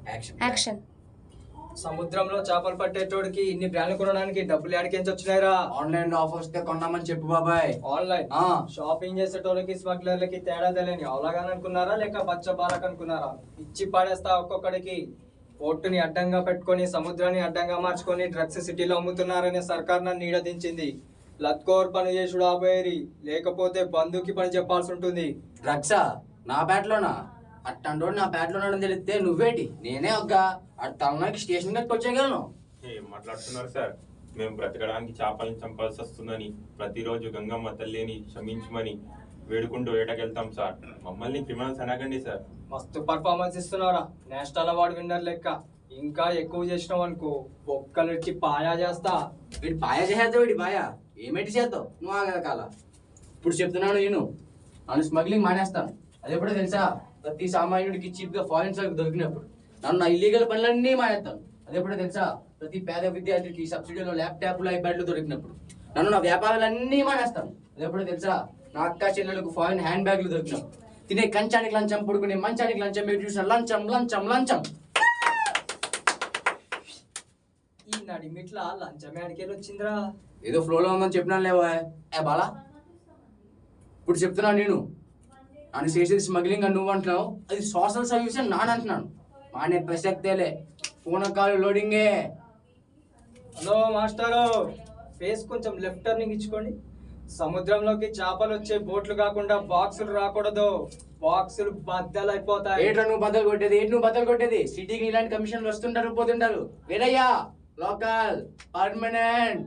Action. సముద్రంలో చేపలు పట్టేటోడికి ఇన్ని బ్రాండ్లు కొనడానికి డబ్బులు ఎక్కడికి వచ్చినాయిరా? ఆన్లైన్ లో ఆఫర్స్ తే కొన్నామని చెప్పు బాబాయ్. ఆన్లైన్ షాపింగ్ చేసేటోళ్ళకి స్మగ్లర్లకి తేడా తెలియని అవలాగాని అనుకున్నారా లేక బచ్చ బాలక్ అనుకున్నారా? ఇచ్చి పడేస్తా ఒక్కొక్కడికి. పోర్టుని అడ్డంగా పెట్టుకొని సముద్రాన్ని అడ్డంగా మార్చుకొని డ్రగ్స్ సిటీలో అమ్ముతున్నారనే సర్కార్ నన్ను నీడదించింది. లత్కోర్ పని చేసుడు ఆపోయేరి, లేకపోతే బంధుకి పని చెప్పాల్సి ఉంటుంది. డ్రగ్సా? నా బ్యాట్లోనా? అట్టంటోడు నా బ్యాట్లోనాడని తెలిస్తే నువ్వేటి? నేనే ఒక్క అటు తలనాకి స్టేషన్ దగ్గరికి వచ్చేయగలను. ఏం మాట్లాడుతున్నారు సార్? మేము బ్రతకడానికి చేపలను చంపాల్సి వస్తుందని ప్రతిరోజు గంగమ్మ తల్లిని క్షమించమని వేడుకుంటూ వేటకెళ్తాం సార్. మమ్మల్ని క్రిమినల్స్ అనకండి సార్. మస్తు పర్ఫార్మెన్స్ ఇస్తున్నారా, నేషనల్ అవార్డు విన్నర్ లెక్క. ఇంకా ఎక్కువ చేసినావు అనుకో ఒక్కరికి పాయా చేస్తా. వీడు పాయ చేసేద్దావు, వీడి పాయ ఏమేటి చేద్దావు నువ్వు ఆగల కాల. ఇప్పుడు చెప్తున్నాను నేను, నన్ను స్మగ్లింగ్ మానేస్తాను. అది ఎప్పుడో తెలుసా? ప్రతి సామాన్యుడికి చీప్ గా ఫారిన్ సరుకు దొరికినప్పుడు. నన్ను నా ఇల్లీగల్ పనులన్నీ మానేస్తాను. అది ఎప్పుడో తెలుసా? ప్రతి పేద విద్యార్థికి సబ్సిడీలో ల్యాప్టాప్లు ఐప్యాడ్లు దొరికినప్పుడు. నన్ను నా వ్యాపారాలన్నీ మానేస్తాను. అది ఎప్పుడో తెలుసా? నా అక్క చెల్లెలకు ఫారిన్ హ్యాండ్ బ్యాగ్లు దొరికినప్పుడు. తినే కంచానికి లంచం, పడుకునే మంచానికి లంచం, మీరు చూసిన లంచం లంచం లంచం. ఈ నడిమిట్లా లంచం ఆడికెళ్ళి వచ్చిందిరా? ఏదో ఫ్లోలో ఉందని చెప్పినాను లేవా ఏ బాలా. ఇప్పుడు చెప్తున్నాను నేను, నన్ను చేసేది స్మగ్లింగ్ అని నువ్వు అంటున్నావు, అది సోషల్ సర్వీస్ అని నాన్న అంటున్నాను. మానే ప్రసక్తేలే, ఫోన్ కాల్ లోడింగే. హలో మాస్టారు, ఫేస్ కొంచెం లెఫ్ట్ టర్నింగ్ ఇచ్చుకోండి. సముద్రంలోకి చేపలు వచ్చే బోట్లు కాకుండా బాక్సులు రాకూడదు. బాక్సులు బద్దలైపోతాయి. ఏంట్రా నువ్వు బద్దలు కొట్టేది? ఏంటి నువ్వు బద్దలు కొట్టేది? సిటీకి ఇలాంటి కమిషన్లు వస్తుంటారు పోతుంటారు. వేరయ్యా లోకల్ పర్మనెంట్.